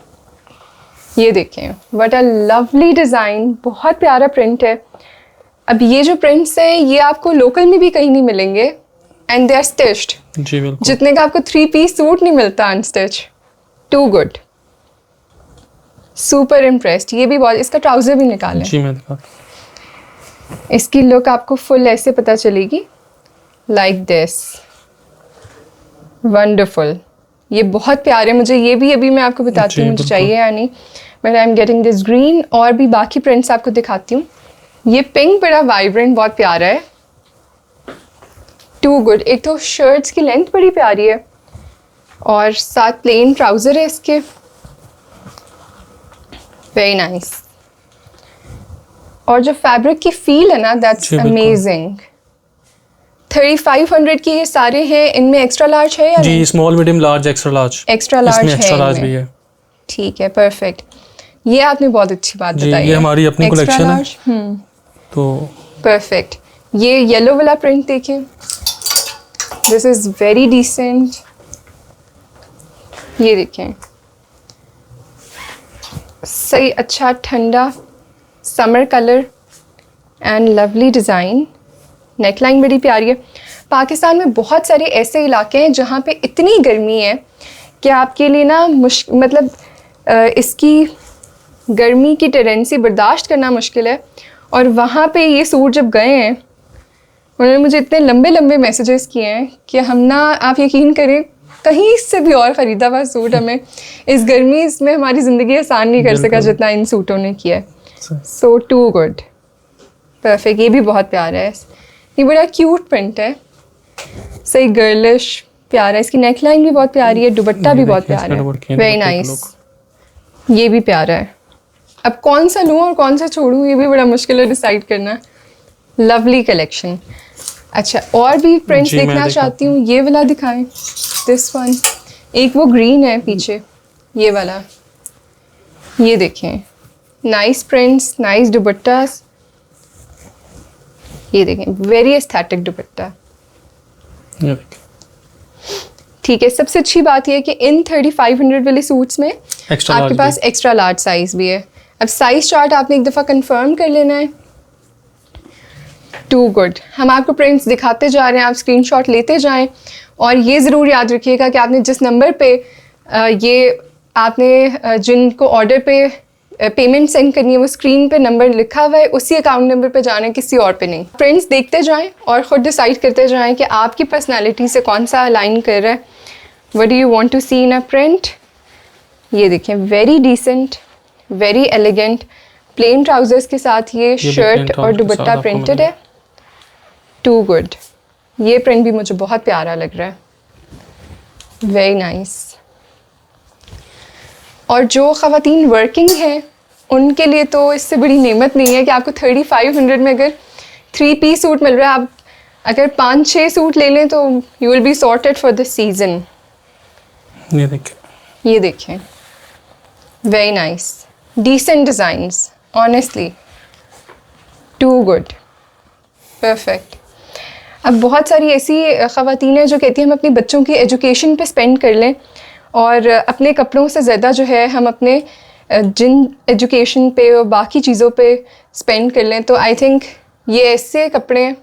ये देखें, व्हाट अ लवली डिज़ाइन, बहुत प्यारा प्रिंट है। अब ये जो प्रिंट्स हैं ये आपको लोकल में भी कहीं नहीं मिलेंगे, एंड दे आर स्टिच्ड। जी बिल्कुल, जितने का आपको 3 पीस सूट नहीं मिलता unstitch. Too good, super impressed. ये भी बहुत, इसका ट्राउजर भी निकालें। जी मैं दिखाता हूँ। इसकी लुक आपको फुल ऐसे पता चलेगी, लाइक दिस, वंडरफुल। ये बहुत प्यारे, मुझे ये भी अभी मैं आपको बताती हूँ मुझे चाहिए या नहीं, but I am getting this green. और भी बाकी प्रिंट्स आपको दिखाती हूँ। ये पिंक बड़ा वाइब्रेंट, बहुत प्यारा है। Too good. एक तो शर्ट्स की लेंथ बड़ी प्यारी है और साथ प्लेन ट्राउजर है इसके, वेरी नाइस। और जो फैब्रिक की फील है ना, दैट्स अमेजिंग। 3500 के ये सारे हैं। इनमें एक्स्ट्रा लार्ज है या जी? Small, medium, large, extra large. Extra large है, एक्स्ट्रा लार्ज भी है। ठीक है, परफेक्ट। ये आपने बहुत अच्छी बात बताई। ये हमारी अपनी कलेक्शन है, तो परफेक्ट। ये येलो वाला प्रिंट देखिए, दिस इज वेरी डिसेंट। ये देखें, सही अच्छा ठंडा summer colour and lovely design. Neckline बड़ी प्यारी है। पाकिस्तान में बहुत सारे ऐसे इलाके हैं जहाँ पे इतनी गर्मी है कि आपके लिए ना मतलब इसकी गर्मी की टेरेंसी बर्दाश्त करना मुश्किल है। और वहाँ पे ये सूट जब गए हैं, उन्होंने मुझे इतने लंबे लंबे मैसेजेस किए हैं कि हम ना, आप यकीन करें, कहीं से भी और ख़रीदा हुआ सूट हमें इस गर्मी इसमें हमारी ज़िंदगी आसान नहीं कर सका जितना इन सूटों ने किया है। सो टू गुड, परफेक्ट। ये भी बहुत प्यारा है, ये बड़ा क्यूट प्रिंट है, सही गर्लिश प्यारा। इसकी नेकलाइन भी बहुत प्यारी है, दुपट्टा भी बहुत प्यारा है, वेरी नाइस। ये भी प्यारा है। अब कौन सा लूँ और कौन सा छोड़ूँ, ये भी बड़ा मुश्किल है डिसाइड करना। Lovely collection. अच्छा, और भी प्रिंट्स देखना चाहती हूँ। ये वाला दिखाएं, दिस वन। एक वो ग्रीन है पीछे, ये वाला, ये देखें, नाइस प्रिंट्स, नाइस दुपट्टास। ये देखें, वेरी एस्थेटिक दुपट्टा। ठीक है, सबसे अच्छी बात यह है कि इन 3500 वाले सूट्स में आपके पास एक्स्ट्रा लार्ज साइज भी है। अब साइज चार्ट आपने एक दफ़ा कंफर्म कर लेना है। Too good. हम आपको प्रिंट्स दिखाते जा रहे हैं, आप स्क्रीनशॉट लेते जाएं। और ये ज़रूर याद रखिएगा कि आपने जिस नंबर पे ये आपने जिनको ऑर्डर पे पेमेंट सेंड करनी है, वो स्क्रीन पे नंबर लिखा हुआ है, उसी अकाउंट नंबर पे जाना है, किसी और पे नहीं। प्रिंट्स देखते जाएं और ख़ुद डिसाइड करते जाएं कि आपकी पर्सनालिटी से कौन सा अलाइन कर रहा है। What do you want to see in a print. ये देखें, very decent, very elegant. Plain trousers के साथ ये शर्ट और दुपट्टा प्रिंटेड है। Too good. ये प्रिंट भी मुझे बहुत प्यारा लग रहा है, वेरी नाइस। और जो ख़वातीन वर्किंग हैं उनके लिए तो इससे बड़ी नेमत नहीं है कि आपको 3500 में अगर 3 पीस सूट मिल रहा है। आप अगर 5-6 सूट ले लें तो you will be sorted for the season. ये देखें, very nice, decent designs, honestly too good, perfect. अब बहुत सारी ऐसी ख़वातीन हैं जो कहती हैं हम अपने बच्चों की एजुकेशन पे स्पेंड कर लें और अपने कपड़ों से ज़्यादा जो है हम अपने जिन एजुकेशन पे और बाकी चीज़ों पे स्पेंड कर लें। तो आई थिंक ये ऐसे कपड़े हैं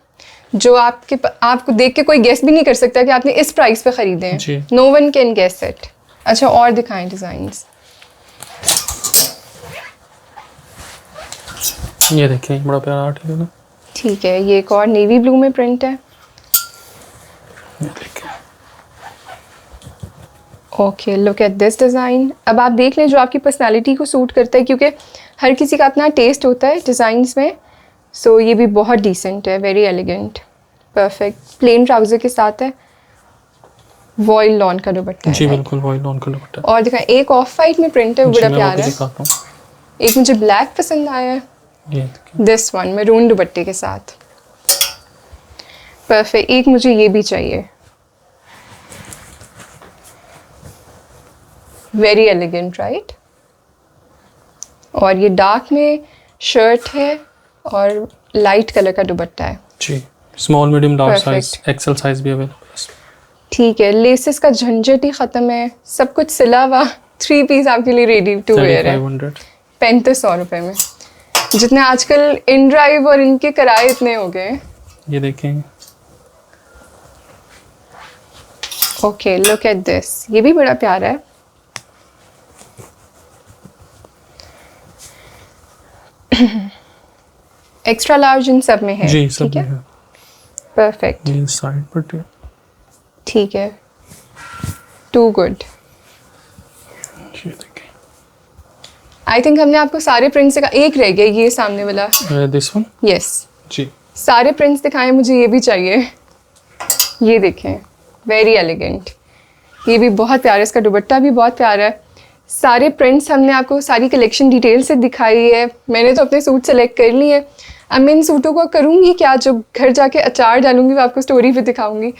जो आपको देख के कोई गेस भी नहीं कर सकता कि आपने इस प्राइस पे ख़रीदे हैं। No one can guess it. अच्छा, और दिखाएं डिज़ाइंस। ये देखें, बड़ा प्यारा आर्ट है ना। ठीक है, ये एक और नेवी ब्लू में प्रिंट है। Okay, look at this design. अब आप देख लें जो आपकी पर्सनालिटी को सूट करता है, क्योंकि हर किसी का अपना टेस्ट होता है डिज़ाइंस में। सो ये भी बहुत डिसेंट है, very elegant, perfect. Plane trouser के साथ है, वॉयल लॉन का दुपट्टा है। जी बिल्कुल, वॉयल लॉन का दुपट्टा। और दिखाएं, एक ऑफ वाइट में प्रिंट है, वो बड़ा प्यारा है। एक मुझे ब्लैक पसंद आया है, दिस वन मैरून दुपट्टे के साथ, परफेक्ट। एक मुझे ये भी चाहिए, वेरी एलिगेंट, राइट। और ये डार्क में शर्ट है और लाइट कलर का दुपट्टा है। जी, small, medium, large size, XL size भी अवेलेबल है। ठीक है, लेसेस का झंझट ही ख़त्म है, सब कुछ सिला हुआ 3 पीस आपके लिए रेडी टू वेयर है 3500 3500 रुपये में, जितने आजकल इन ड्राइव और इनके किराए इतने हो गए हैं। ये देखें, ओके लुक एट दिस, ये भी बड़ा प्यारा है। एक्स्ट्रा लार्ज इन सब में है, जी सब ठीक है, है। परफेक्ट, ये साइड पर ठीक है, टू गुड। ये देखें, आई थिंक हमने आपको सारे प्रिंट्स दिखा, एक रह गया ये सामने वाला, दिस वन, यस जी सारे प्रिंट्स दिखाएं, मुझे ये भी चाहिए। ये देखें, वेरी एलिगेंट, ये भी बहुत प्यारा है, इसका दुपट्टा भी बहुत प्यारा है। सारे प्रिंट्स हमने आपको सारी कलेक्शन डिटेल से दिखाई है। मैंने तो अपने सूट सेलेक्ट कर लिए हैं, अब मैं इन सूटों को करूँगी क्या, जब घर जाके अचार डालूंगी वो आपको स्टोरी पे दिखाऊंगी।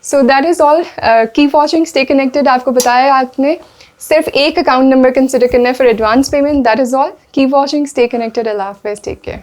So that is all, keep watching, stay connected. आपको बताया आपने सिर्फ एक अकाउंट नंबर कंसिडर करना है for advance payment, that is all. Keep watching, stay connected, अल्लाह हाफ़िज़, टेक केयर।